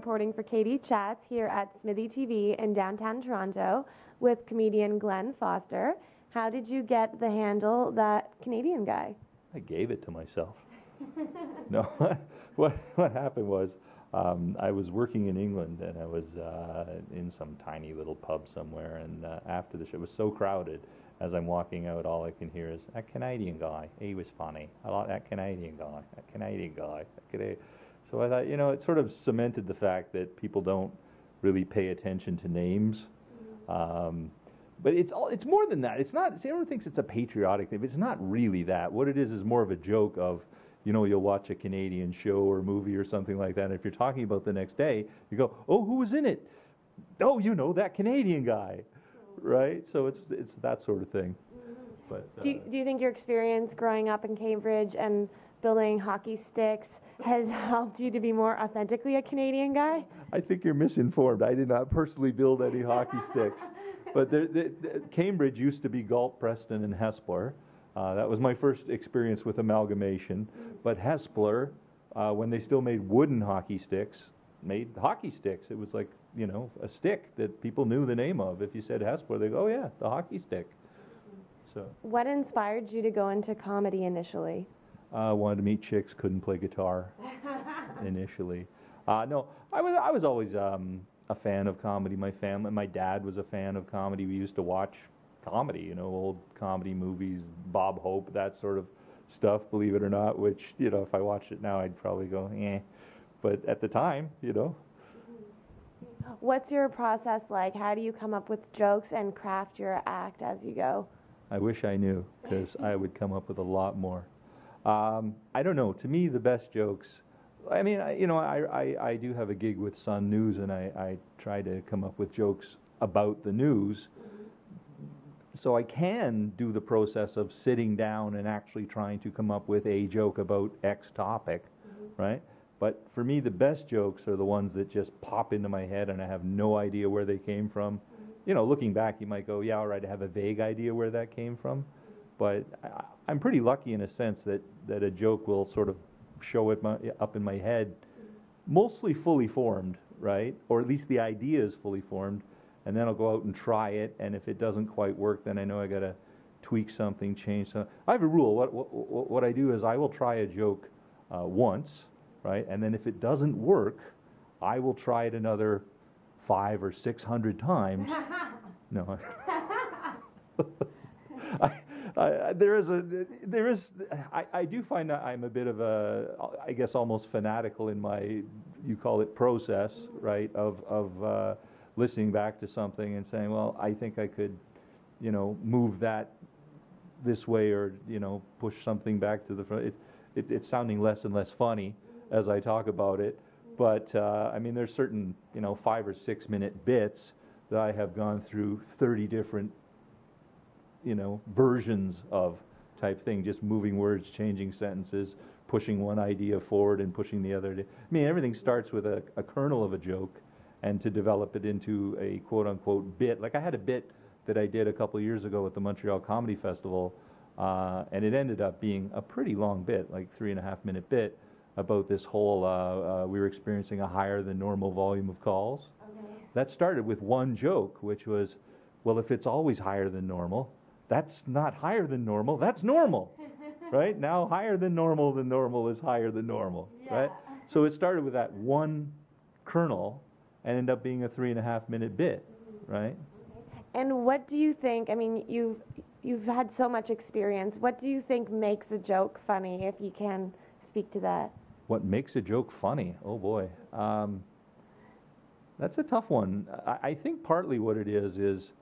reporting for Katie Chats here at SMITHEE TV in downtown Toronto with comedian Glen Foster. How did you get the handle That Canadian Guy? I gave it to myself. No, what happened was I was working in England, and I was in some tiny little pub somewhere, and after the show, it was so crowded. As I'm walking out, all I can hear is, "That Canadian guy, he was funny. I like that Canadian guy, that Canadian guy, that Canadian." So I thought, it sort of cemented the fact that people don't really pay attention to names. But it's more than that. It's not, see, everyone thinks it's a patriotic thing, but it's not really that. What it is more of a joke of, you'll watch a Canadian show or movie or something like that, and if you're talking about the next day, you go, "Oh, who was in it? Oh, that Canadian guy." Right? So it's that sort of thing. But do you think your experience growing up in Cambridge and building hockey sticks has helped you to be more authentically a Canadian guy? I think you're misinformed. I did not personally build any hockey sticks. But Cambridge used to be Galt, Preston, and Hespeler. That was my first experience with amalgamation. But Hespeler, when they still made wooden hockey sticks, made hockey sticks. It was like, a stick that people knew the name of. If you said Hespeler, they go, "Oh yeah, the hockey stick." So. What inspired you to go into comedy initially? Wanted to meet chicks, couldn't play guitar initially. No, I was always a fan of comedy. My dad was a fan of comedy. We used to watch comedy, old comedy movies, Bob Hope, that sort of stuff, believe it or not, which, if I watched it now, I'd probably go, eh. But at the time, What's your process like? How do you come up with jokes and craft your act as you go? I wish I knew, because I would come up with a lot more. I don't know. To me, the best jokes, I mean, I do have a gig with Sun News, and I try to come up with jokes about the news. So I can do the process of sitting down and actually trying to come up with a joke about X topic, right? But for me, the best jokes are the ones that just pop into my head and I have no idea where they came from. Looking back, you might go, yeah, all right, I have a vague idea where that came from. But I'm pretty lucky in a sense that a joke will sort of show up in my head, mostly fully formed, right? Or at least the idea is fully formed. And then I'll go out and try it, and if it doesn't quite work, then I know I got to tweak something, change something. I have a rule. What I do is I will try a joke once, right? And then if it doesn't work, I will try it another 500 or 600 times. No. I do find that I'm a bit of a, I guess, almost fanatical in my, you call it process, right? Of listening back to something and saying, well, I think I could, move that this way, or, push something back to the front. It's sounding less and less funny as I talk about it. But, I mean, there's certain, 5 or 6 minute bits that I have gone through 30 different, versions of type thing, just moving words, changing sentences, pushing one idea forward and pushing the other. I mean, everything starts with a kernel of a joke, and to develop it into a quote-unquote bit. Like I had a bit that I did a couple of years ago at the Montreal Comedy Festival, and it ended up being a pretty long bit, like 3.5 minute bit, about this whole, we were experiencing a higher than normal volume of calls. Okay. That started with one joke, which was, well, if it's always higher than normal, that's not higher than normal, that's normal, right? Now higher than normal is higher than normal, right? So it started with that one kernel, and end up being a 3.5 minute bit, right? And what do you think, I mean, you've had so much experience, what do you think makes a joke funny, if you can speak to that? What makes a joke funny? Oh boy. That's a tough one. I think partly what it is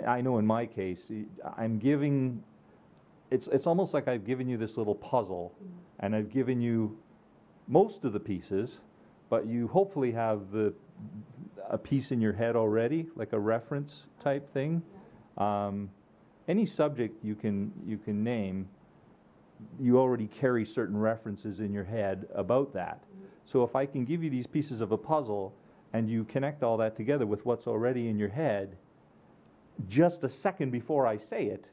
I know in my case, I'm giving, it's almost like I've given you this little puzzle, and I've given you most of the pieces, but you hopefully have a piece in your head already, like a reference type thing. Any subject you can name, you already carry certain references in your head about that. So if I can give you these pieces of a puzzle, and you connect all that together with what's already in your head, just a second before I say it,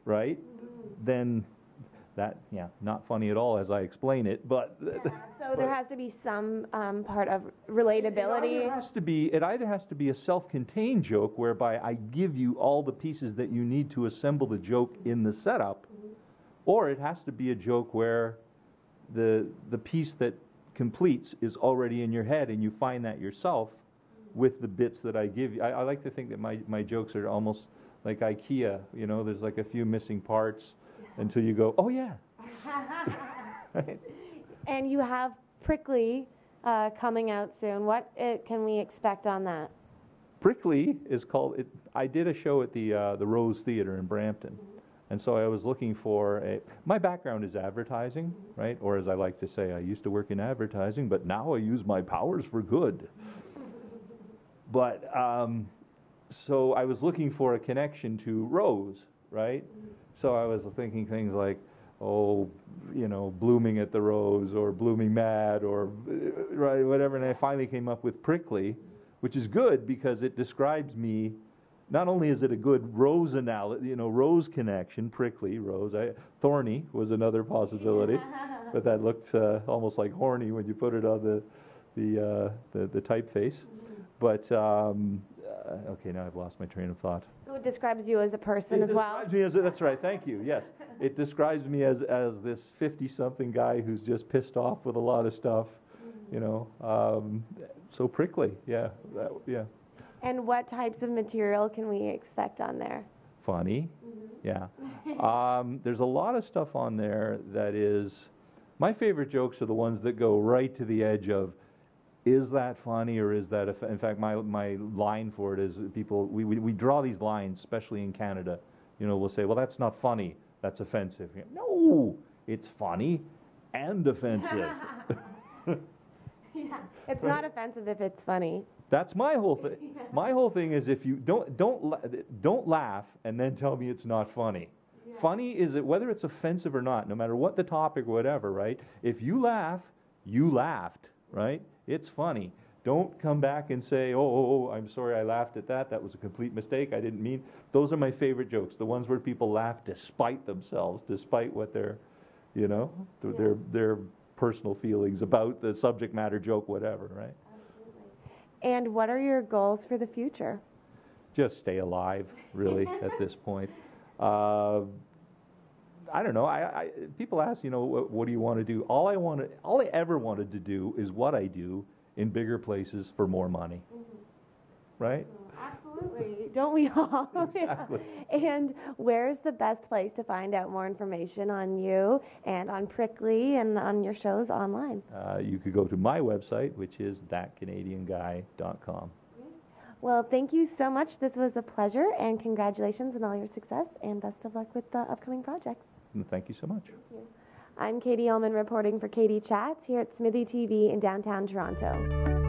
right? Then That, yeah, not funny at all as I explain it, but. So there has to be some part of relatability. It either has to be a self-contained joke whereby I give you all the pieces that you need to assemble the joke in the setup, or it has to be a joke where the piece that completes is already in your head and you find that yourself with the bits that I give you. I like to think that my jokes are almost like IKEA, you know, there's like a few missing parts until you go, oh yeah. Right? And you have Prickly coming out soon. What can we expect on that? Prickly is called, I did a show at the Rose Theatre in Brampton. And so I was looking for my background is advertising, right? Or as I like to say, I used to work in advertising, but now I use my powers for good. But, so I was looking for a connection to Rose, right? So I was thinking things like, oh, you know, blooming at the rose or blooming mad or right, whatever. And I finally came up with Prickly, which is good because it describes me. Not only is it a good rose analogy, you know, rose connection, prickly, rose. Thorny was another possibility, but that looked almost like horny when you put it on the typeface. But okay, now I've lost my train of thought. So it describes you as a person as well? It describes me as that's right, thank you, yes. It describes me as this 50-something guy who's just pissed off with a lot of stuff, you know. So Prickly, yeah, yeah. And what types of material can we expect on there? Funny, yeah. There's a lot of stuff on there that is, my favorite jokes are the ones that go right to the edge of, is that funny or is that, in fact, my line for it is people, we draw these lines, especially in Canada. You know, we'll say, well, that's not funny, that's offensive. No, it's funny and offensive. Yeah, it's not offensive if it's funny. That's my whole thing. Yeah. My whole thing is if you don't laugh and then tell me it's not funny. Yeah. Funny is it whether it's offensive or not, no matter what the topic or whatever, right? If you laugh, you laughed, right? It's funny. Don't come back and say, oh, I'm sorry I laughed at that. That was a complete mistake. I didn't mean. Those are my favorite jokes. The ones where people laugh despite themselves, despite what their, you know, their personal feelings about the subject matter joke, whatever, right? And what are your goals for the future? Just stay alive, really, at this point. I don't know. People ask, you know, what do you want to do? All I ever wanted to do is what I do in bigger places for more money, right? Absolutely. Don't we all? Exactly. Yeah. And where's the best place to find out more information on you and on Prickly and on your shows online? You could go to my website, which is thatcanadianguy.com. Well, thank you so much. This was a pleasure, and congratulations on all your success, and best of luck with the upcoming projects. And thank you so much. Thank you. I'm Katie Uhlmann reporting for Katie Chats here at SMITHEE TV in downtown Toronto.